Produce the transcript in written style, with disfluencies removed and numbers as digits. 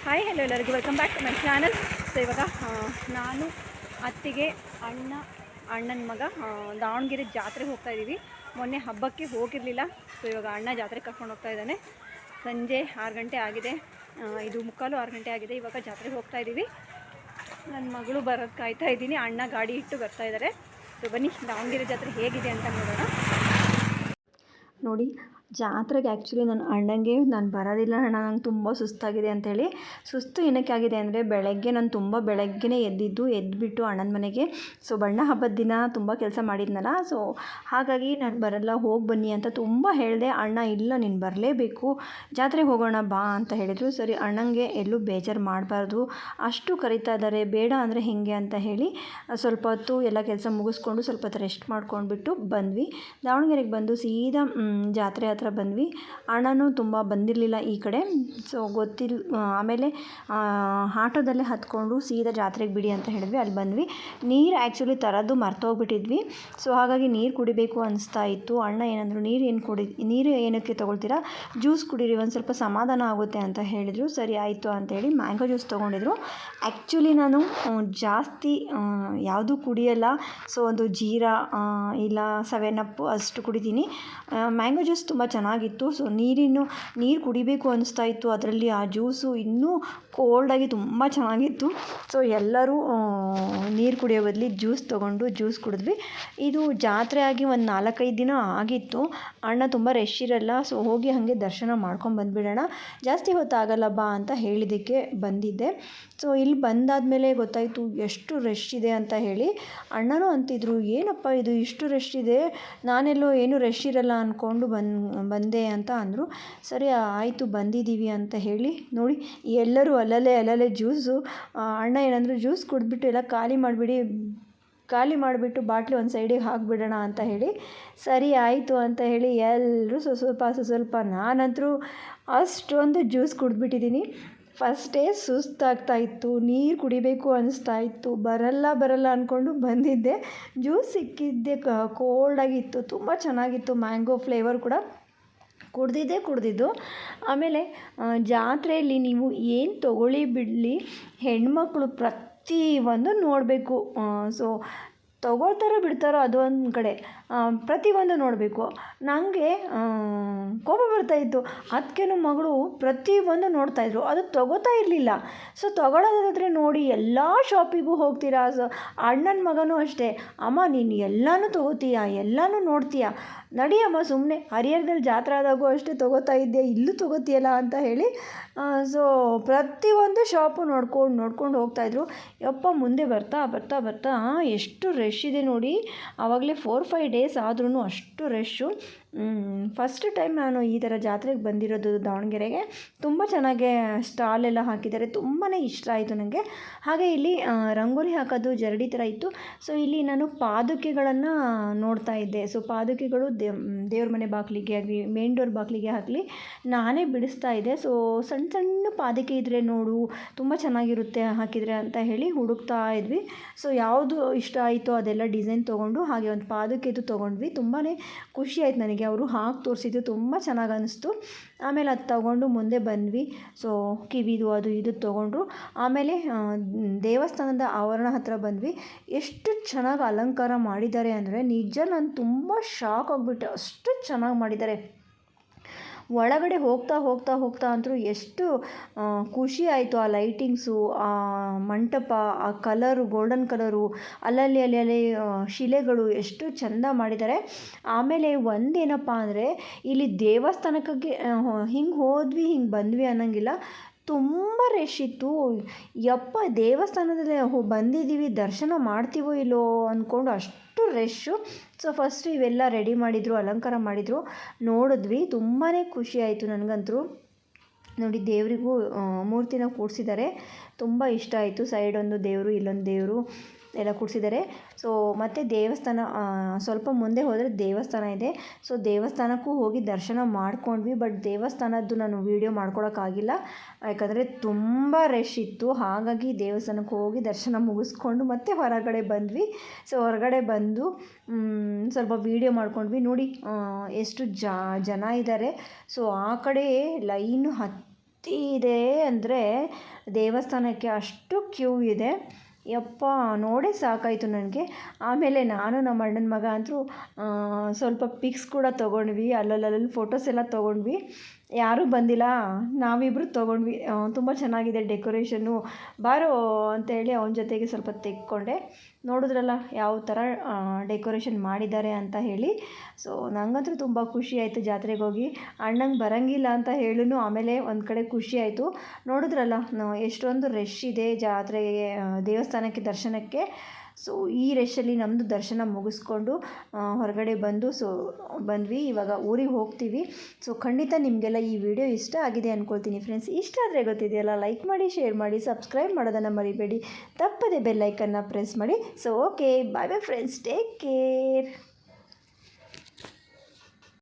Hi hello ಎಲ್ಲರಿಗೂ welcome back to my channel. So ಇವಾಗ ನಾನು ಅತ್ತಿಗೆ ಅಣ್ಣನ ಮಗ ದಾವಣಗೆರೆ ಜಾತ್ರೆಗೆ ಹೋಗ್ತಾ ಇದ್ದೀವಿ. ಮೊನ್ನೆ ಹಬ್ಬಕ್ಕೆ ಹೋಗಿರಲಿಲ್ಲ. ಸೊ ಇವಾಗ ಅಣ್ಣ ಜಾತ್ರೆಗೆ ಕರ್ಕೊಂಡು ಹೋಗ್ತಾ ಇದ್ದಾನೆ. ಸಂಜೆ 6 ಗಂಟೆ ಆಗಿದೆ, 5:45 6 ಗಂಟೆ ಆಗಿದೆ. ಇವಾಗ ಜಾತ್ರೆಗೆ ಹೋಗ್ತಾ ಇದ್ದೀವಿ. ನನ್ನ ಮಗಳು ಬರೋದು ಕಾಯ್ತಾ ಇದ್ದೀನಿ. ಅಣ್ಣ ಗಾಡಿ ಇಟ್ಟು ಬರ್ತಾ ಇದ್ದಾರೆ. ಸೊ ಬನ್ನಿ ದಾವಣಗೆರೆ ಜಾತ್ರೆ ಹೇಗಿದೆ ಅಂತ ನೋಡೋಣ. ನೋಡಿ, ಜಾತ್ರೆಗೆ ಆ್ಯಕ್ಚುಲಿ ನನ್ನ ಅಣ್ಣಂಗೆ ನಾನು ಬರೋದಿಲ್ಲ ಅಣ್ಣ, ನಂಗೆ ತುಂಬ ಸುಸ್ತಾಗಿದೆ ಅಂಥೇಳಿ. ಸುಸ್ತು ಏನಕ್ಕೆ ಆಗಿದೆ ಅಂದರೆ ಬೆಳಗ್ಗೆ ನಾನು ತುಂಬ ಬೆಳಗ್ಗೆನೇ ಎದ್ದುಬಿಟ್ಟು ಅಣ್ಣನ ಮನೆಗೆ ಬಣ್ಣ ಹಬ್ಬದ ದಿನ ತುಂಬ ಕೆಲಸ ಮಾಡಿದ್ನಲ್ಲ. ಸೊ ಹಾಗಾಗಿ ನಾನು ಬರಲ್ಲ, ಹೋಗಿ ಬನ್ನಿ ಅಂತ ತುಂಬ ಹೇಳಿದೆ. ಅಣ್ಣ ಇಲ್ಲ ನೀನು ಬರಲೇಬೇಕು, ಜಾತ್ರೆಗೆ ಹೋಗೋಣ ಬಾ ಅಂತ ಹೇಳಿದರು. ಸರಿ, ಅಣ್ಣಂಗೆ ಎಲ್ಲೂ ಬೇಜಾರು ಮಾಡಬಾರ್ದು, ಅಷ್ಟು ಕರಿತಾ ಇದ್ದಾರೆ, ಬೇಡ ಅಂದರೆ ಹೇಗೆ ಅಂತ ಹೇಳಿ ಸ್ವಲ್ಪ ಹೊತ್ತು ಎಲ್ಲ ಕೆಲಸ ಮುಗಿಸ್ಕೊಂಡು ಸ್ವಲ್ಪ ಹೊತ್ತು ರೆಸ್ಟ್ ಮಾಡ್ಕೊಂಡ್ಬಿಟ್ಟು ಬಂದ್ವಿ. ದಾವಣಗೆರೆಗೆ ಬಂದು ಸೀದಾ ಜಾತ್ರೆ ಹತ್ರ ಬಂದ್ವಿ. ಅಣ್ಣನೂ ತುಂಬ ಬಂದಿರಲಿಲ್ಲ ಈ ಕಡೆ. ಸೊ ಗೊತ್ತಿಲ್ಲ, ಆಮೇಲೆ ಆಟೋದಲ್ಲೇ ಹತ್ಕೊಂಡು ಸೀದಾ ಜಾತ್ರೆಗೆ ಬಿಡಿ ಅಂತ ಹೇಳಿದ್ವಿ. ಅಲ್ಲಿ ಬಂದ್ವಿ. ನೀರು ಆ್ಯಕ್ಚುಲಿ ತರೋದು ಮರ್ತೋಗ್ಬಿಟ್ಟಿದ್ವಿ. ಸೊ ಹಾಗಾಗಿ ನೀರು ಕುಡಿಬೇಕು ಅನಿಸ್ತಾ ಇತ್ತು. ಅಣ್ಣ ಏನಂದರು, ನೀರು ಏನಕ್ಕೆ ತೊಗೊಳ್ತೀರಾ, ಜ್ಯೂಸ್ ಕುಡೀರಿ, ಒಂದು ಸ್ವಲ್ಪ ಸಮಾಧಾನ ಆಗುತ್ತೆ ಅಂತ ಹೇಳಿದರು. ಸರಿ ಆಯಿತು ಅಂತೇಳಿ ಮ್ಯಾಂಗೋ ಜ್ಯೂಸ್ ತೊಗೊಂಡಿದ್ರು. ಆ್ಯಕ್ಚುಲಿ ನಾನು ಜಾಸ್ತಿ ಯಾವುದೂ ಕುಡಿಯಲ್ಲ. ಸೊ ಒಂದು ಜೀರಾ ಇಲ್ಲ 7up ಅಷ್ಟು ಕುಡಿತೀನಿ. ಮ್ಯಾಂಗೋ ಜ್ಯೂಸ್ ತುಂಬ ಚೆನ್ನಾಗಿತ್ತು. ಸೊ ನೀರು ಕುಡಿಬೇಕು ಅನಿಸ್ತಾ ಇತ್ತು. ಅದರಲ್ಲಿ ಆ ಜ್ಯೂಸು ಇನ್ನೂ ಕೋಲ್ಡಾಗಿ ತುಂಬ ಚೆನ್ನಾಗಿತ್ತು. ಸೊ ಎಲ್ಲರೂ ನೀರು ಕುಡಿಯೋ ಬದಲು ಜ್ಯೂಸ್ ತೊಗೊಂಡು ಜ್ಯೂಸ್ ಕುಡಿದ್ವಿ. ಇದು ಜಾತ್ರೆ ಆಗಿ ಒಂದು 4-5 ದಿನ ಆಗಿತ್ತು. ಅಣ್ಣ ತುಂಬ ರಶ್ ಇರಲ್ಲ, ಸೊ ಹೋಗಿ ಹಾಗೆ ದರ್ಶನ ಮಾಡ್ಕೊಂಡು ಬಂದುಬಿಡೋಣ, ಜಾಸ್ತಿ ಹೊತ್ತಾಗಲ್ಲ ಬಾ ಅಂತ ಹೇಳಿದ್ದಕ್ಕೆ ಬಂದಿದ್ದೆ. ಸೊ ಇಲ್ಲಿ ಬಂದಾದಮೇಲೆ ಗೊತ್ತಾಯಿತು ಎಷ್ಟು ರಶ್ ಇದೆ ಅಂತ ಹೇಳಿ. ಅಣ್ಣನೂ ಅಂತಿದ್ರು, ಏನಪ್ಪ ಇದು ಇಷ್ಟು ರಶ್ ಇದೆ, ನಾನೆಲ್ಲೋ ಏನು ರಶ್ ಇರಲ್ಲ ಅಂದ್ಕೊಂಡು ಬಂದೆ ಅಂತ ಅಂದರು. ಸರಿ ಆಯಿತು ಬಂದಿದ್ದೀವಿ ಅಂತ ಹೇಳಿ ನೋಡಿ, ಎಲ್ಲರೂ ಅಲ್ಲಲ್ಲೇ ಜ್ಯೂಸು. ಅಣ್ಣ ಏನಂದರು, ಜ್ಯೂಸ್ ಕುಡಿದ್ಬಿಟ್ಟು ಎಲ್ಲ ಖಾಲಿ ಮಾಡಿಬಿಟ್ಟು ಬಾಟ್ಲಿ ಒಂದು ಸೈಡಿಗೆ ಹಾಕಿಬಿಡೋಣ ಅಂತ ಹೇಳಿ. ಸರಿ ಆಯಿತು ಅಂತ ಹೇಳಿ ಎಲ್ಲರೂ ಸ್ವಲ್ಪ ನಾನಂತರೂ ಅಷ್ಟೊಂದು ಜ್ಯೂಸ್ ಕುಡಿದ್ಬಿಟ್ಟಿದ್ದೀನಿ. ಫಸ್ಟೇ ಸುಸ್ತಾಗ್ತಾ ಇತ್ತು, ನೀರು ಕುಡಿಬೇಕು ಅನಿಸ್ತಾ ಇತ್ತು, ಬರಲ್ಲ ಅಂದ್ಕೊಂಡು ಬಂದಿದ್ದೆ. ಜ್ಯೂಸ್ ಸಿಕ್ಕಿದ್ದೆ ಕೋಲ್ಡಾಗಿತ್ತು, ತುಂಬ ಚೆನ್ನಾಗಿತ್ತು. ಮ್ಯಾಂಗೋ ಫ್ಲೇವರ್ ಕೂಡ ಕುಡ್ದಿದ್ದು. ಆಮೇಲೆ ಜಾತ್ರೆಯಲ್ಲಿ ನೀವು ಏನು ತೊಗೊಳ್ಳಿ ಬಿಡಲಿ, ಹೆಣ್ಮಕ್ಳು ಪ್ರತಿಯೊಂದು ನೋಡಬೇಕು. ಸೊ ತೊಗೊಳ್ತಾರೋ ಬಿಡ್ತಾರೋ ಅದು ಒಂದು ಕಡೆ, ಪ್ರತಿಯೊಂದು ನೋಡಬೇಕು. ನನಗೆ ಕೋಪ ಬರ್ತಾಯಿತ್ತು. ಅದಕ್ಕೇನು ಮಗಳು ಪ್ರತಿಯೊಂದು ನೋಡ್ತಾಯಿದ್ರು, ಅದು ತೊಗೋತಾ ಇರಲಿಲ್ಲ. ಸೊ ತೊಗೊಳೋದಾದರೆ ನೋಡಿ ಎಲ್ಲ ಶಾಪಿಗೂ ಹೋಗ್ತೀರಾ. ಸೊ ಅಣ್ಣನ ಮಗನೂ ಅಷ್ಟೇ, ಅಮ್ಮ ನೀನು ಎಲ್ಲನೂ ತೊಗೋತೀಯ, ಎಲ್ಲನೂ ನೋಡ್ತೀಯ, ನಡಿಯಮ್ಮ ಸುಮ್ಮನೆ, ಹರಿಹರದಲ್ಲಿ ಜಾತ್ರೆ ಆದಾಗೂ ಅಷ್ಟೇ ತೊಗೋತಾ ಇದ್ದೆ, ಇಲ್ಲೂ ತೊಗೋತೀಯಲ್ಲ ಅಂತ ಹೇಳಿ. ಸೊ ಪ್ರತಿಯೊಂದು ಶಾಪು ನೋಡ್ಕೊಂಡು ಹೋಗ್ತಾಯಿದ್ರು. ಯಪ್ಪ ಮುಂದೆ ಬರ್ತಾ ಎಷ್ಟು ರಶ್ ಇದೆ ನೋಡಿ. ಆವಾಗಲೇ 4-5 ಡೇಸ್ ಆದ್ರೂ ಅಷ್ಟು ರಶ್ಶು. ಫಸ್ಟ್ ಟೈಮ್ ನಾನು ಈ ಥರ ಜಾತ್ರೆಗೆ ಬಂದಿರೋದು ದಾವಣಗೆರೆಗೆ. ತುಂಬ ಚೆನ್ನಾಗಿ ಸ್ಟಾಲೆಲ್ಲ ಹಾಕಿದ್ದಾರೆ, ತುಂಬಾ ಇಷ್ಟ ಆಯಿತು ನನಗೆ. ಹಾಗೆ ಇಲ್ಲಿ ರಂಗೋಲಿ ಹಾಕೋದು ಜರಡಿ ಥರ ಇತ್ತು. ಸೊ ಇಲ್ಲಿ ನಾನು ಪಾದುಕೆಗಳನ್ನು ನೋಡ್ತಾ ಇದ್ದೆ. ಸೊ ಪಾದುಕೆಗಳು ದೇವ್ರ ಮನೆ ಬಾಗಿಲಿಗೆ ಆಗಲಿ, ಮೇನ್ ಡೋರ್ ಬಾಗಿಲಿಗೆ ಆಗಲಿ ನಾನೇ ಬಿಡಿಸ್ತಾ ಇದ್ದೆ. ಸೊ ಸಣ್ಣ ಪಾದುಕೆ ಇದ್ದರೆ ನೋಡು, ತುಂಬ ಚೆನ್ನಾಗಿರುತ್ತೆ ಹಾಕಿದರೆ ಅಂತ ಹೇಳಿ ಹುಡುಕ್ತಾ ಇದ್ವಿ. ಸೊ ಯಾವುದು ಇಷ್ಟ ಆಯಿತೋ ಅದೆಲ್ಲ ಡಿಸೈನ್ ತೊಗೊಂಡು ಹಾಗೆ ಒಂದು ಪಾದುಕೆದು ತೊಗೊಂಡ್ವಿ. ತುಂಬಾ ಖುಷಿ ಆಯ್ತು ನನಗೆ, ಅವರು ಹಾಕಿ ತೋರಿಸಿದ್ದು ತುಂಬ ಚೆನ್ನಾಗಿ ಅನ್ನಿಸ್ತು. ಆಮೇಲೆ ಅದು ತೊಗೊಂಡು ಮುಂದೆ ಬಂದ್ವಿ. ಸೊ ಕಿವಿದು ಅದು ಇದು ತೊಗೊಂಡ್ರು. ಆಮೇಲೆ ದೇವಸ್ಥಾನದ ಆವರಣ ಹತ್ರ ಬಂದ್ವಿ. ಎಷ್ಟು ಚೆನ್ನಾಗಿ ಅಲಂಕಾರ ಮಾಡಿದ್ದಾರೆ ಅಂದರೆ ನಿಜ ನಾನು ತುಂಬ ಶಾಕ್ ಆಗಿಬಿಟ್ಟೆ, ಅಷ್ಟು ಚೆನ್ನಾಗಿ ಮಾಡಿದ್ದಾರೆ. ಒಳಗಡೆ ಹೋಗ್ತಾ ಅಂತೂ ಎಷ್ಟು ಖುಷಿ ಆಯಿತು. ಆ ಲೈಟಿಂಗ್ಸು, ಆ ಮಂಟಪ, ಆ ಕಲರು, ಗೋಲ್ಡನ್ ಕಲರು, ಅಲ್ಲಿ ಶಿಲೆಗಳು ಎಷ್ಟು ಚೆಂದ ಮಾಡಿದ್ದಾರೆ. ಆಮೇಲೆ ಒಂದೇನಪ್ಪ ಅಂದರೆ ಇಲ್ಲಿ ದೇವಸ್ಥಾನಕ್ಕೆ ಹಿಂಗೆ ಹೋದ್ವಿ ಹಿಂಗೆ ಬಂದ್ವಿ ಅನ್ನೋಂಗಿಲ್ಲ, ತುಂಬ ರಶ್ ಇತ್ತು. ಯಪ್ಪ ದೇವಸ್ಥಾನದಲ್ಲಿ ಬಂದಿದ್ದೀವಿ, ದರ್ಶನ ಮಾಡ್ತೀವೋ ಇಲ್ಲೋ ಅಂದ್ಕೊಂಡು ಅಷ್ಟು ರಶ್ಶು. ಸೊ ಫಸ್ಟ್ ಇವೆಲ್ಲ ರೆಡಿ ಮಾಡಿದರು, ಅಲಂಕಾರ ಮಾಡಿದರು, ನೋಡಿದ್ವಿ. ತುಂಬಾ ಖುಷಿ ಆಯಿತು ನನಗಂತೂ. ನೋಡಿ ದೇವರಿಗೂ ಮೂರ್ತಿನ ಕೂಡಿಸಿದ್ದಾರೆ, ತುಂಬ ಇಷ್ಟ ಆಯಿತು. ಸೈಡೊಂದು ದೇವರು, ಇಲ್ಲೊಂದು ದೇವರು ಎಲ್ಲ ಕೂಡಿಸಿದ್ದಾರೆ. ಸೊ ಮತ್ತು ದೇವಸ್ಥಾನ ಸ್ವಲ್ಪ ಮುಂದೆ ಹೋದರೆ ದೇವಸ್ಥಾನ ಇದೆ. ಸೊ ದೇವಸ್ಥಾನಕ್ಕೂ ಹೋಗಿ ದರ್ಶನ ಮಾಡ್ಕೊಂಡ್ವಿ. ಬಟ್ ದೇವಸ್ಥಾನದ್ದು ನಾನು ವೀಡಿಯೋ ಮಾಡ್ಕೊಳಕ್ಕಾಗಿಲ್ಲ, ಯಾಕಂದರೆ ತುಂಬ ರಶ್ ಇತ್ತು. ಹಾಗಾಗಿ ದೇವಸ್ಥಾನಕ್ಕೆ ಹೋಗಿ ದರ್ಶನ ಮುಗಿಸ್ಕೊಂಡು ಮತ್ತೆ ಹೊರಗಡೆ ಬಂದ್ವಿ. ಸೊ ಹೊರಗಡೆ ಬಂದು ಸ್ವಲ್ಪ ವೀಡಿಯೋ ಮಾಡ್ಕೊಂಡ್ವಿ. ನೋಡಿ ಎಷ್ಟು ಜನ ಇದ್ದಾರೆ. ಸೊ ಆ ಕಡೆ ಲೈನು ಹತ್ತಿ ಇದೆ ಅಂದರೆ ದೇವಸ್ಥಾನಕ್ಕೆ ಅಷ್ಟು ಕ್ಯೂ ಇದೆ. ಯಪ್ಪ ನೋಡೇ ಸಾಕಾಯಿತು ನನಗೆ. ಆಮೇಲೆ ನಾನು ನಮ್ಮ ಅಣ್ಣನ ಮಗ ಅಂತೂ ಸ್ವಲ್ಪ ಪಿಕ್ಸ್ ಕೂಡ ತೊಗೊಂಡ್ವಿ, ಅಲ್ಲಲ್ಲಿ ಫೋಟೋಸ್ ಎಲ್ಲ ತೊಗೊಂಡ್ವಿ. ಯಾರೂ ಬಂದಿಲ್ಲ, ನಾವಿಬ್ಬರು ತೊಗೊಂಡ್ವಿ. ತುಂಬ ಚೆನ್ನಾಗಿದೆ ಡೆಕೋರೇಷನ್ನು, ಬಾರೋ ಅಂತೇಳಿ ಅವನ ಜೊತೆಗೆ ಸ್ವಲ್ಪ ತೆಕ್ಕೊಂಡೆ. ನೋಡಿದ್ರಲ್ಲ ಯಾವ ಥರ ಡೆಕೋರೇಷನ್ ಮಾಡಿದ್ದಾರೆ ಅಂತ ಹೇಳಿ. ಸೊ ನನಗಂತೂ ತುಂಬ ಖುಷಿ ಆಯಿತು ಜಾತ್ರೆಗೆ ಹೋಗಿ. ಅಣ್ಣಂಗೆ ಬರೋಂಗಿಲ್ಲ ಅಂತ ಹೇಳೂ ಆಮೇಲೆ ಒಂದು ಕಡೆ ಖುಷಿ ಆಯಿತು. ನೋಡಿದ್ರಲ್ಲ ಎಷ್ಟೊಂದು ರಶ್ ಇದೆ ಜಾತ್ರೆಗೆ, ದೇವಸ್ಥಾನಕ್ಕೆ ದರ್ಶನಕ್ಕೆ. ಸೊ ಈ ರಶಲ್ಲಿ ನಮ್ಮದು ದರ್ಶನ ಮುಗಿಸ್ಕೊಂಡು ಹೊರಗಡೆ ಬಂದ್ವಿ. ಇವಾಗ ಊರಿಗೆ ಹೋಗ್ತೀವಿ. ಸೊ ಖಂಡಿತ ನಿಮಗೆಲ್ಲ ಈ ವಿಡಿಯೋ ಇಷ್ಟ ಆಗಿದೆ ಅಂದ್ಕೊಳ್ತೀನಿ ಫ್ರೆಂಡ್ಸ್. ಇಷ್ಟ ಆದರೆ ಗೊತ್ತಿದೆಯಲ್ಲ, ಲೈಕ್ ಮಾಡಿ, ಶೇರ್ ಮಾಡಿ, ಸಬ್ಸ್ಕ್ರೈಬ್ ಮಾಡೋದನ್ನು ಮರಿಬೇಡಿ. ತಪ್ಪದೆ ಬೆಲ್ಲೈಕನ್ನ ಪ್ರೆಸ್ ಮಾಡಿ. ಸೊ ಓಕೆ, ಬಾಯ್ ಬಾಯ್ ಫ್ರೆಂಡ್ಸ್, ಟೇಕ್ ಕೇರ್.